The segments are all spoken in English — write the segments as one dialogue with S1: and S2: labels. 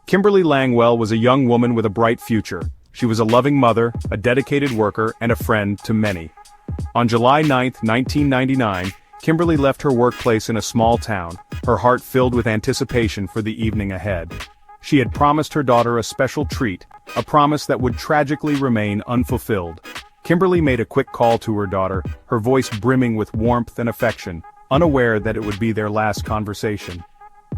S1: Kimberly Langwell was a young woman with a bright future. She was a loving mother, a dedicated worker, and a friend to many. On July 9, 1999, Kimberly left her workplace in a small town, her heart filled with anticipation for the evening ahead. She had promised her daughter a special treat, a promise that would tragically remain unfulfilled. Kimberly made a quick call to her daughter, her voice brimming with warmth and affection, unaware that it would be their last conversation.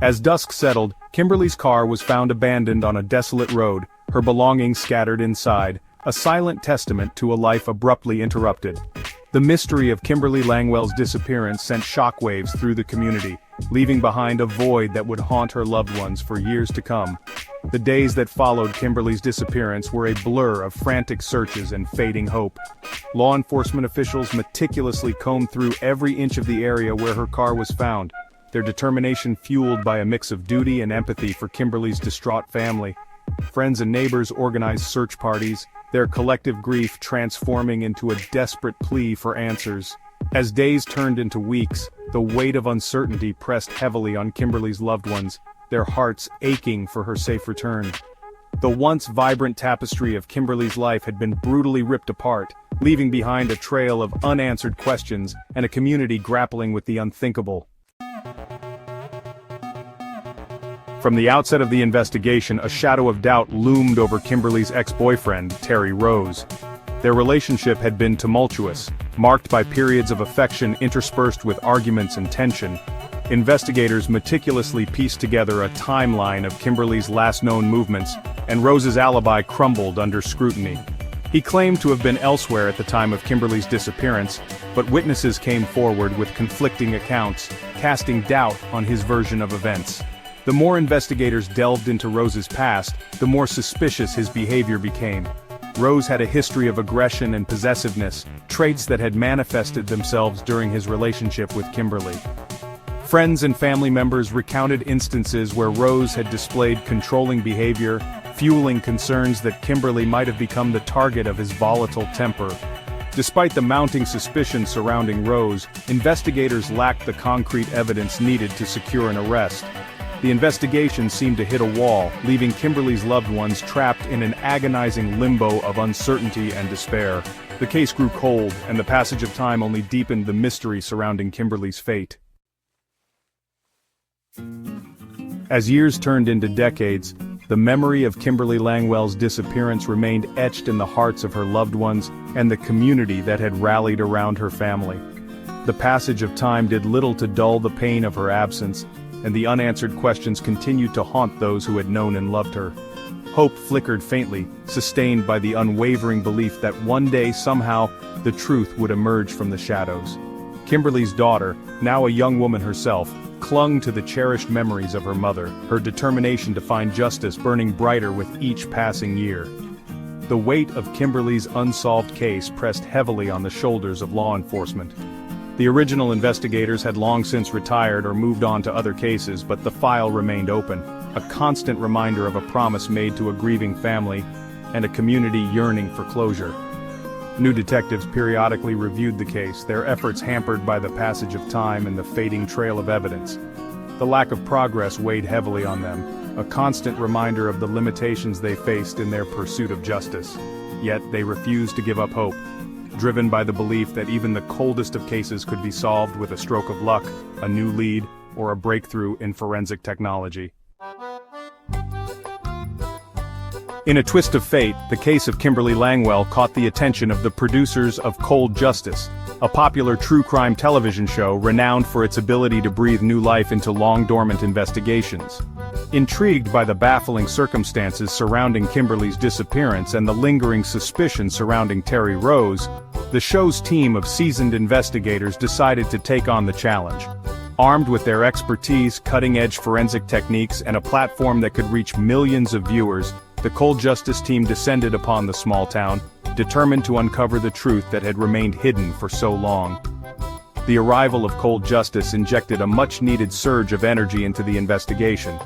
S1: As dusk settled, Kimberly's car was found abandoned on a desolate road, her belongings scattered inside, a silent testament to a life abruptly interrupted. The mystery of Kimberly Langwell's disappearance sent shockwaves through the community, leaving behind a void that would haunt her loved ones for years to come. The days that followed Kimberly's disappearance were a blur of frantic searches and fading hope. Law enforcement officials meticulously combed through every inch of the area where her car was found, their determination fueled by a mix of duty and empathy for Kimberly's distraught family. Friends and neighbors organized search parties, their collective grief transforming into a desperate plea for answers. As days turned into weeks, the weight of uncertainty pressed heavily on Kimberly's loved ones, their hearts aching for her safe return. The once vibrant tapestry of Kimberly's life had been brutally ripped apart, leaving behind a trail of unanswered questions and a community grappling with the unthinkable. From the outset of the investigation, a shadow of doubt loomed over Kimberly's ex-boyfriend, Terry Rose. Their relationship had been tumultuous, marked by periods of affection interspersed with arguments and tension. Investigators meticulously pieced together a timeline of Kimberly's last known movements, and Rose's alibi crumbled under scrutiny. He claimed to have been elsewhere at the time of Kimberly's disappearance, but witnesses came forward with conflicting accounts, casting doubt on his version of events. The more investigators delved into Rose's past, the more suspicious his behavior became. Rose had a history of aggression and possessiveness, traits that had manifested themselves during his relationship with Kimberly. Friends and family members recounted instances where Rose had displayed controlling behavior, fueling concerns that Kimberly might have become the target of his volatile temper. Despite the mounting suspicion surrounding Rose, investigators lacked the concrete evidence needed to secure an arrest. The investigation seemed to hit a wall, leaving Kimberly's loved ones trapped in an agonizing limbo of uncertainty and despair. The case grew cold, and the passage of time only deepened the mystery surrounding Kimberly's fate. As years turned into decades, the memory of Kimberly Langwell's disappearance remained etched in the hearts of her loved ones and the community that had rallied around her family. The passage of time did little to dull the pain of her absence, and the unanswered questions continued to haunt those who had known and loved her. Hope flickered faintly, sustained by the unwavering belief that one day somehow, the truth would emerge from the shadows. Kimberly's daughter, now a young woman herself, clung to the cherished memories of her mother, her determination to find justice burning brighter with each passing year. The weight of Kimberly's unsolved case pressed heavily on the shoulders of law enforcement. The original investigators had long since retired or moved on to other cases, but the file remained open, a constant reminder of a promise made to a grieving family and a community yearning for closure. New detectives periodically reviewed the case, their efforts hampered by the passage of time and the fading trail of evidence. The lack of progress weighed heavily on them, a constant reminder of the limitations they faced in their pursuit of justice. Yet they refused to give up hope, driven by the belief that even the coldest of cases could be solved with a stroke of luck, a new lead, or a breakthrough in forensic technology. In a twist of fate, the case of Kimberly Langwell caught the attention of the producers of Cold Justice, a popular true crime television show renowned for its ability to breathe new life into long-dormant investigations. Intrigued by the baffling circumstances surrounding Kimberly's disappearance and the lingering suspicion surrounding Terry Rose, the show's team of seasoned investigators decided to take on the challenge. Armed with their expertise, cutting-edge forensic techniques, and a platform that could reach millions of viewers, the Cold Justice team descended upon the small town, determined to uncover the truth that had remained hidden for so long. The arrival of Cold Justice injected a much-needed surge of energy into the investigation.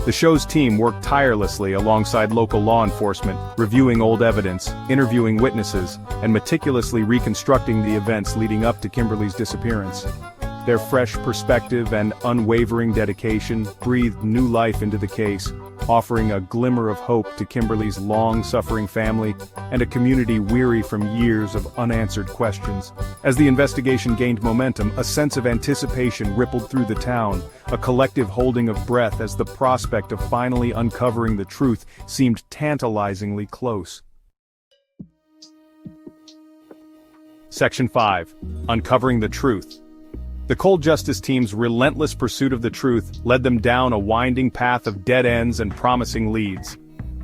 S1: The show's team worked tirelessly alongside local law enforcement, reviewing old evidence, interviewing witnesses, and meticulously reconstructing the events leading up to Kimberly's disappearance. Their fresh perspective and unwavering dedication breathed new life into the case, offering a glimmer of hope to Kimberly's long-suffering family and a community weary from years of unanswered questions. As the investigation gained momentum, a sense of anticipation rippled through the town, a collective holding of breath as the prospect of finally uncovering the truth seemed tantalizingly close. Section 5. Uncovering the Truth. The Cold Justice team's relentless pursuit of the truth led them down a winding path of dead ends and promising leads.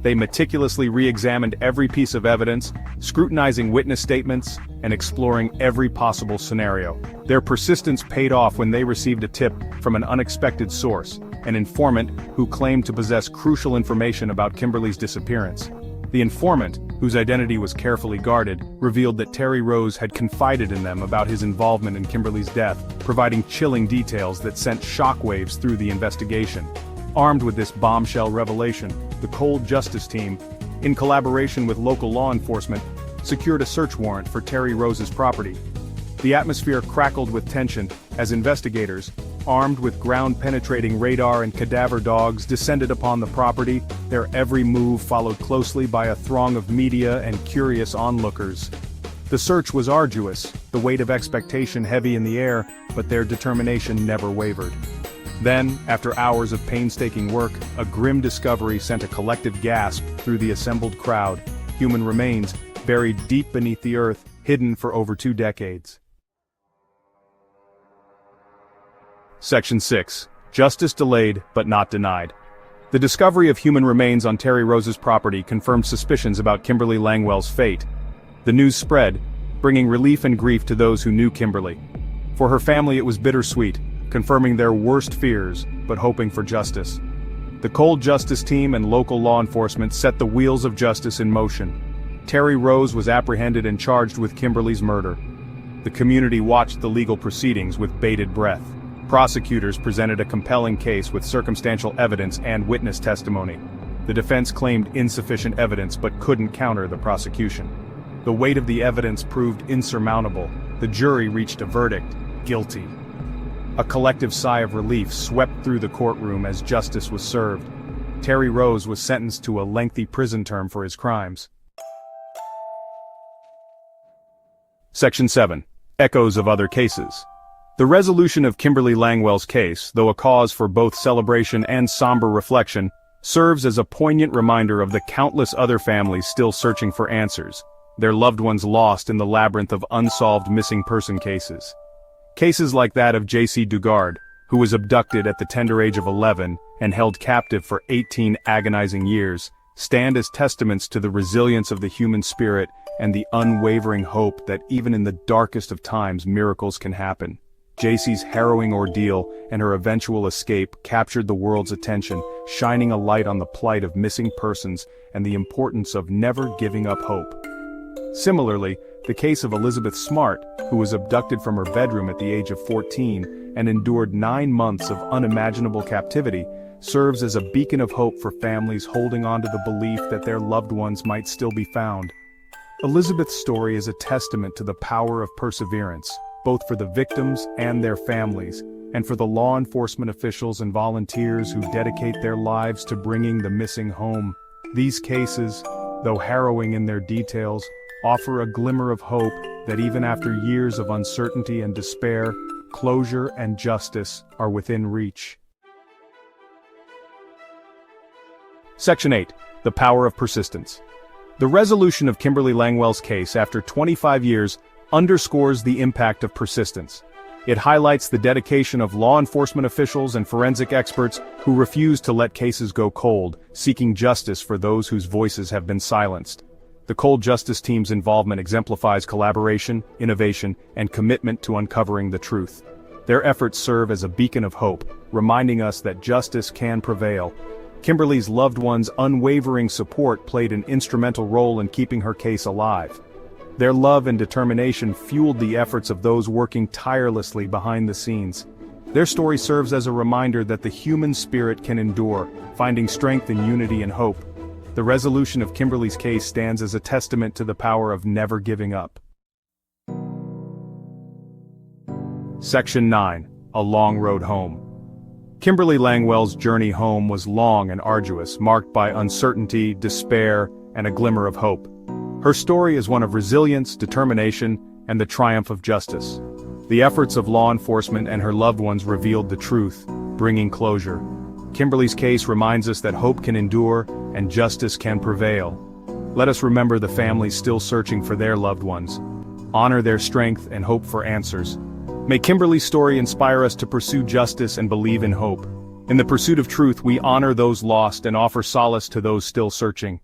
S1: They meticulously re-examined every piece of evidence, scrutinizing witness statements, and exploring every possible scenario. Their persistence paid off when they received a tip from an unexpected source, an informant who claimed to possess crucial information about Kimberly's disappearance. The informant, whose identity was carefully guarded, revealed that Terry Rose had confided in them about his involvement in Kimberly's death, providing chilling details that sent shockwaves through the investigation. Armed with this bombshell revelation, the Cold Justice team, in collaboration with local law enforcement, secured a search warrant for Terry Rose's property. The atmosphere crackled with tension as investigators, armed with ground-penetrating radar and cadaver dogs, descended upon the property, their every move followed closely by a throng of media and curious onlookers. The search was arduous, the weight of expectation heavy in the air, but their determination never wavered. Then, after hours of painstaking work, a grim discovery sent a collective gasp through the assembled crowd: human remains, buried deep beneath the earth, hidden for over 2 decades. Section 6. Justice delayed but not denied. The discovery of human remains on Terry Rose's property confirmed suspicions about Kimberly Langwell's fate. The news spread, bringing relief and grief to those who knew Kimberly. For her family it was bittersweet, confirming their worst fears, but hoping for justice. The Cold Justice team and local law enforcement set the wheels of justice in motion. Terry Rose was apprehended and charged with Kimberly's murder. The community watched the legal proceedings with bated breath. Prosecutors presented a compelling case with circumstantial evidence and witness testimony. The defense claimed insufficient evidence but couldn't counter the prosecution. The weight of the evidence proved insurmountable. The jury reached a verdict: guilty. A collective sigh of relief swept through the courtroom as justice was served. Terry Rose was sentenced to a lengthy prison term for his crimes. Section 7. Echoes of other cases. The resolution of Kimberly Langwell's case, though a cause for both celebration and somber reflection, serves as a poignant reminder of the countless other families still searching for answers, their loved ones lost in the labyrinth of unsolved missing person cases. Cases like that of J.C. Dugard, who was abducted at the tender age of 11 and held captive for 18 agonizing years, stand as testaments to the resilience of the human spirit and the unwavering hope that even in the darkest of times miracles can happen. J.C.'s harrowing ordeal and her eventual escape captured the world's attention, shining a light on the plight of missing persons and the importance of never giving up hope. Similarly, the case of Elizabeth Smart, who was abducted from her bedroom at the age of 14 and endured 9 months of unimaginable captivity, serves as a beacon of hope for families holding on to the belief that their loved ones might still be found. Elizabeth's story is a testament to the power of perseverance, both for the victims and their families, and for the law enforcement officials and volunteers who dedicate their lives to bringing the missing home. These cases, though harrowing in their details, offer a glimmer of hope that even after years of uncertainty and despair, closure and justice are within reach. Section 8. The Power of Persistence. The resolution of Kimberly Langwell's case after 25 years underscores the impact of persistence. It highlights the dedication of law enforcement officials and forensic experts who refuse to let cases go cold, seeking justice for those whose voices have been silenced. The Cold Justice team's involvement exemplifies collaboration, innovation, and commitment to uncovering the truth. Their efforts serve as a beacon of hope, reminding us that justice can prevail. Kimberly's loved ones' unwavering support played an instrumental role in keeping her case alive. Their love and determination fueled the efforts of those working tirelessly behind the scenes. Their story serves as a reminder that the human spirit can endure, finding strength in unity and hope. The resolution of Kimberly's case stands as a testament to the power of never giving up. Section 9. A Long Road Home. Kimberly Langwell's journey home was long and arduous, marked by uncertainty, despair, and a glimmer of hope. Her story is one of resilience, determination, and the triumph of justice. The efforts of law enforcement and her loved ones revealed the truth, bringing closure. Kimberly's case reminds us that hope can endure and justice can prevail. Let us remember the families still searching for their loved ones. Honor their strength and hope for answers. May Kimberly's story inspire us to pursue justice and believe in hope. In the pursuit of truth, we honor those lost and offer solace to those still searching.